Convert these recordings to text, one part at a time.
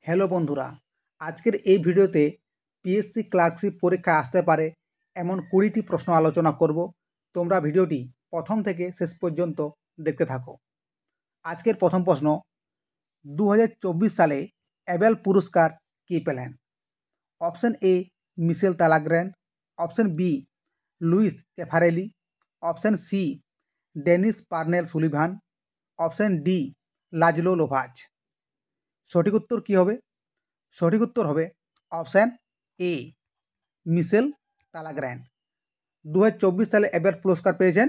Hello বন্ধুরা, আজকের এই ভিডিওতে পিএসসি ক্লার্কশিপ পরীক্ষায় আসতে পারে এমন 20টি প্রশ্ন আলোচনা করব। তোমরা ভিডিওটি প্রথম থেকে শেষ পর্যন্ত দেখতে থাকো। আজকের প্রথম প্রশ্ন, 2024 সালে অ্যাবেল পুরস্কার কে পেলেন? Option A Michel Talagrand, option B Luis Caffarelli, option C Dennis Parnell Sullivan, option D Laszlo Lovasz. সঠিক উত্তর কী হবে? সঠিক উত্তর হবে অপশান এ মিশেল তালাগ্রেন। 2024 সালে অ্যাবেল পুরস্কার পেয়েছেন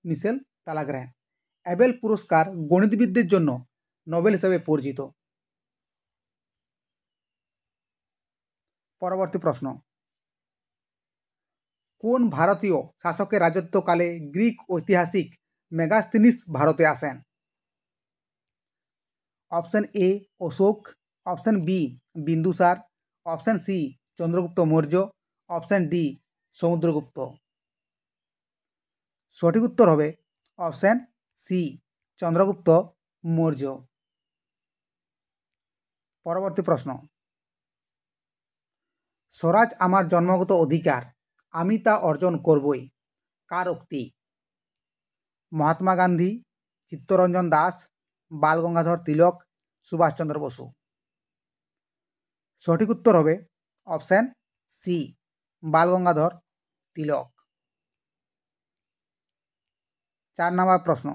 মিশেল তালাগ্রেন। অ্যাবেল পুরস্কার গণিতবিদদের জন্য নোবেল হিসেবে পরিচিত। পরবর্তী প্রশ্ন, কোন ভারতীয় শাসকের রাজত্বকালে গ্রিক ঐতিহাসিক মেগাস্থিনিস ভারতে আসেন? Option A Ashoka, option B Bindusara, option C Chandragupta Maurya, option D Samudragupta. সঠিক উত্তর হবে অপশন সি চন্দ্রগুপ্ত মৌর্য। পরবর্তী প্রশ্ন, স্বরাজ আমার জন্মগত অধিকার, আমি তা অর্জন করবই, কার উক্তি? মহাত্মা গান্ধী, চিত্তরঞ্জন দাস, বালগঙ্গাধর তিলক, সুভাষচন্দ্র বসু। সঠিক উত্তর হবে অপশন সি বালগঙ্গাধর তিলক। 4 নম্বর প্রশ্ন,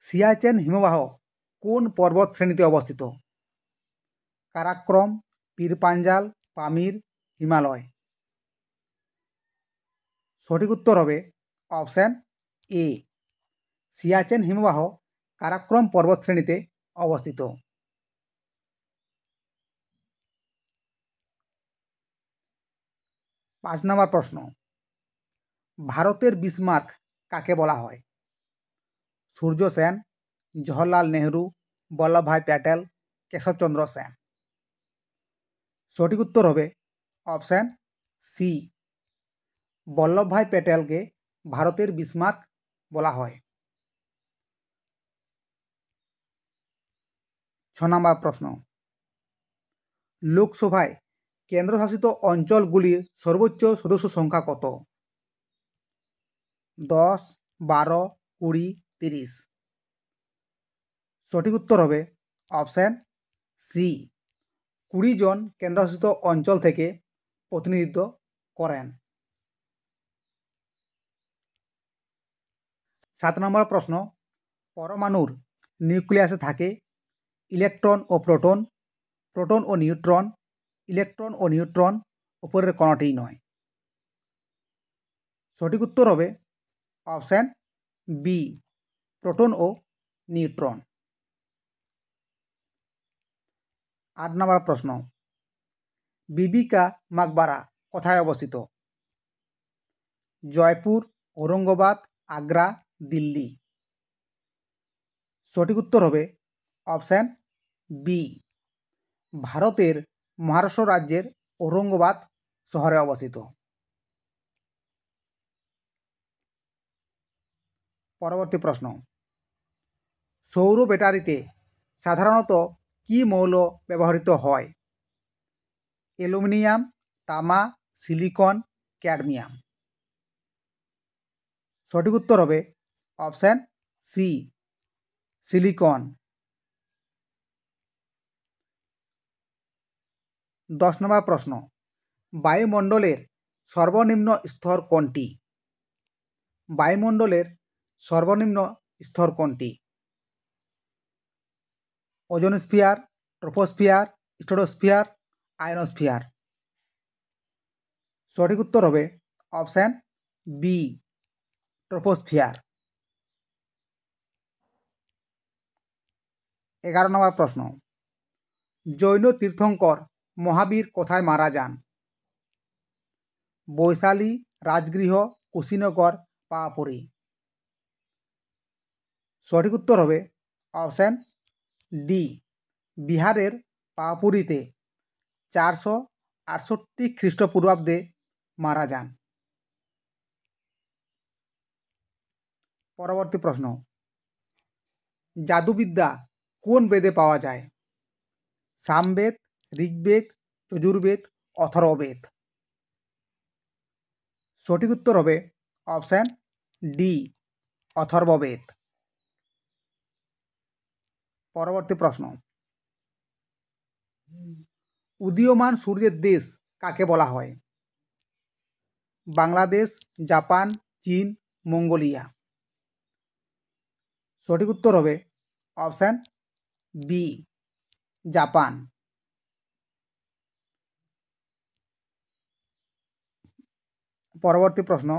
সিয়াচেন হিমবাহ কোন পর্বত শ্রেণীতে অবস্থিত? কারাক্রম, পীরপাঞ্জাল, পামির, হিমালয়। সঠিক উত্তর হবে অপশান এ সিয়াচেন হিমবাহ কারাক্রম পর্বত শ্রেণীতে অবস্থিত। 5 নম্বর প্রশ্ন, ভারতের বিসমার্ক কাকে বলা হয়? সূর্য সেন, জওহরলাল নেহরু, বল্লভভাই প্যাটেল, কেশবচন্দ্র সেন। সঠিক উত্তর হবে অপশান সি বল্লভভাই প্যাটেলকে ভারতের বিসমার্ক বলা হয়। 6 নম্বর প্রশ্ন, লোকসভায় কেন্দ্রশাসিত অঞ্চলগুলির সর্বোচ্চ সদস্য সংখ্যা কত? 10, 12, 20, 30। সঠিক উত্তর হবে অপশান সি 20 জন কেন্দ্রশাসিত অঞ্চল থেকে প্রতিনিধিত্ব করেন। 7 নম্বর প্রশ্ন, পরমাণুর নিউক্লিয়াসে থাকে ইলেকট্রন ও প্রোটন, প্রোটন ও নিউট্রন, ইলেকট্রন ও নিউট্রন, উপরের কোনোটিই নয়। সঠিক উত্তর হবে অপশান বি প্রোটন ও নিউট্রন। 8 নম্বর প্রশ্ন, বিবি কা মাকবারা কোথায় অবস্থিত? জয়পুর, ঔরঙ্গাবাদ, আগ্রা, দিল্লি। সঠিক উত্তর হবে অপশান বি ভারতের মহারাষ্ট্র রাজ্যের ঔরঙ্গাবাদ শহরে অবস্থিত। পরবর্তী প্রশ্ন, সৌর ব্যাটারিতে সাধারণত কী মৌল ব্যবহৃত হয়? অ্যালুমিনিয়াম, তামা, সিলিকন, ক্যাডমিয়াম। সঠিক উত্তর হবে অপশান সি সিলিকন। 10 নম্বর প্রশ্ন, বায়ুমণ্ডলের সর্বনিম্ন স্তর কোনটি? বায়ুমণ্ডলের সর্বনিম্ন স্তর কোনটি? ওজোনস্ফিয়ার, ট্রপোস্ফিয়ার, স্ট্রাটোস্ফিয়ার, আয়নোস্ফিয়ার। সঠিক উত্তর হবে অপশান বি ট্রপোস্ফিয়ার। 11 নম্বর প্রশ্ন, জৈন তীর্থঙ্কর মহাবীর কোথায় মারা যান? বৈশালী, রাজগৃহ, কুশীনগর, পাওয়াপুরী। সঠিক উত্তর হবে অপশান ডি বিহারের পাওয়াপুরীতে 468 খ্রিস্টপূর্বাব্দে মারা যান। পরবর্তী প্রশ্ন, জাদুবিদ্যা কোন বেদে পাওয়া যায়? সামবেদ, ঋগ্বেদ, যজুর্বেদ, অথর্ববেদ। সঠিক উত্তর হবে অপশান ডি, অথর্ববেদ। পরবর্তী প্রশ্ন, উদীয়মান সূর্যের দেশ কাকে বলা হয়? বাংলাদেশ, জাপান, চীন, মঙ্গোলিয়া। সঠিক উত্তর হবে অপশান বি, জাপান। পরবর্তী প্রশ্ন,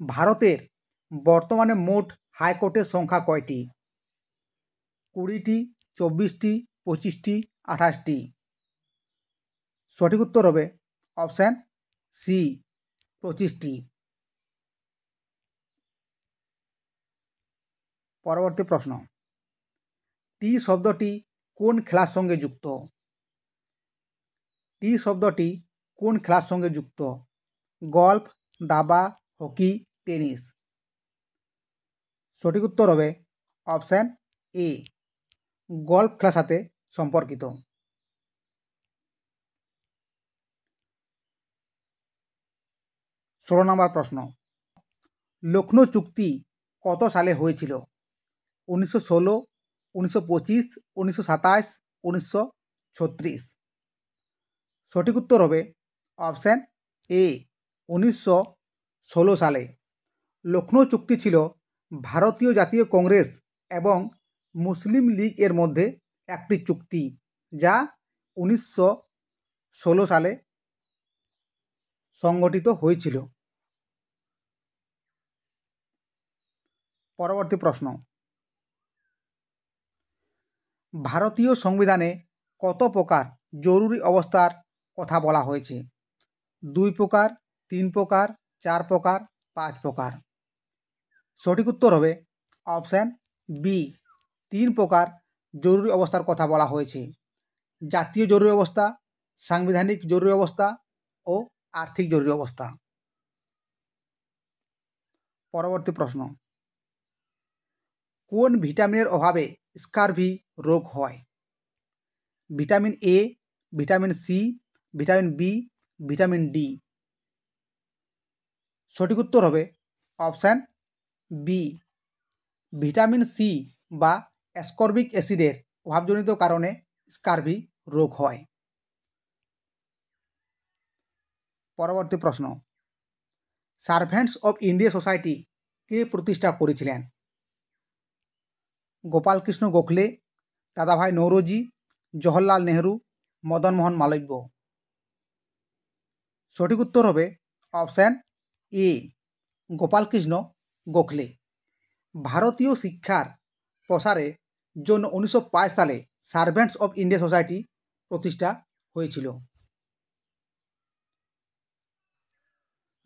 ভারতের বর্তমানে মোট হাইকোর্টের সংখ্যা কয়টি? 20টি, 24টি, 25টি, 28টি। সঠিক উত্তর হবে অপশান সি, 25টি। পরবর্তী প্রশ্ন, টি শব্দটি কোন খেলার সঙ্গে যুক্ত? টি শব্দটি কোন খেলার সঙ্গে যুক্ত? গল্ফ, দাবা, হকি, টেনিস। সঠিক উত্তর হবে অপশান এ, গল্ফ খেলার সাথে সম্পর্কিত। 16 নম্বর প্রশ্ন, লখনৌ চুক্তি কত সালে হয়েছিল? 1916, 1925, 1927, 1936। সঠিক উত্তর হবে অপশান এ, 1916 সালে। লখনৌ চুক্তি ছিল ভারতীয় জাতীয় কংগ্রেস এবং মুসলিম লীগ এর মধ্যে একটি চুক্তি, যা 1916 সালে সংগঠিত হয়েছিল। পরবর্তী প্রশ্ন, ভারতীয় সংবিধানে কত প্রকার জরুরি অবস্থার কথা বলা হয়েছে? 2 প্রকার, 3 প্রকার, 4 প্রকার, 5 প্রকার। সঠিক উত্তর হবে অপশান বি, 3 প্রকার জরুরি অবস্থার কথা বলা হয়েছে। জাতীয় জরুরি অবস্থা, সাংবিধানিক জরুরি অবস্থা ও আর্থিক জরুরি অবস্থা। পরবর্তী প্রশ্ন, কোন ভিটামিনের অভাবে স্কারভি রোগ হয়? Vitamin A, vitamin C, vitamin B, vitamin D. সঠিক উত্তর হবে অপশান বি, ভিটামিন সি বা অ্যাসকর্বিক অ্যাসিডের অভাবজনিত কারণে স্কারভি রোগ হয়। পরবর্তী প্রশ্ন, সার্ভেন্টস অফ ইন্ডিয়া সোসাইটি কে প্রতিষ্ঠা করেছিলেন? গোপালকৃষ্ণ গোখলে, দাদাভাই নৌরোজি, জওহরলাল নেহরু, মদন মোহন মালব্য। সঠিক উত্তর হবে অপশান এ, গোপালকৃষ্ণ গোখলে। ভারতীয় শিক্ষার প্রসারের জন্য 1905 সালে সার্ভেন্টস অফ ইন্ডিয়া সোসাইটি প্রতিষ্ঠা হয়েছিল।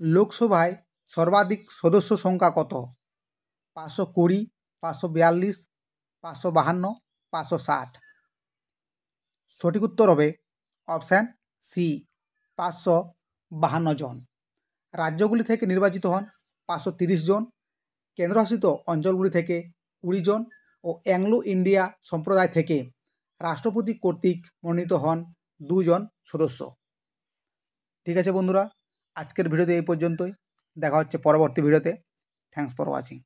লোকসভায় সর্বাধিক সদস্য সংখ্যা কত? 520, 542, 552, 560। সঠিক উত্তর হবে অপশান সি, 552 জন। রাজ্যগুলি থেকে নির্বাচিত হন 530 জন, কেন্দ্রশাসিত অঞ্চলগুলি থেকে 20 জন ও অ্যাংলো ইন্ডিয়া সম্প্রদায় থেকে রাষ্ট্রপতি কর্তৃক মনোনীত হন 2 জন সদস্য। ঠিক আছে বন্ধুরা, আজকের ভিডিওতে এই পর্যন্তই। দেখা হচ্ছে পরবর্তী ভিডিওতে। Thanks for watching.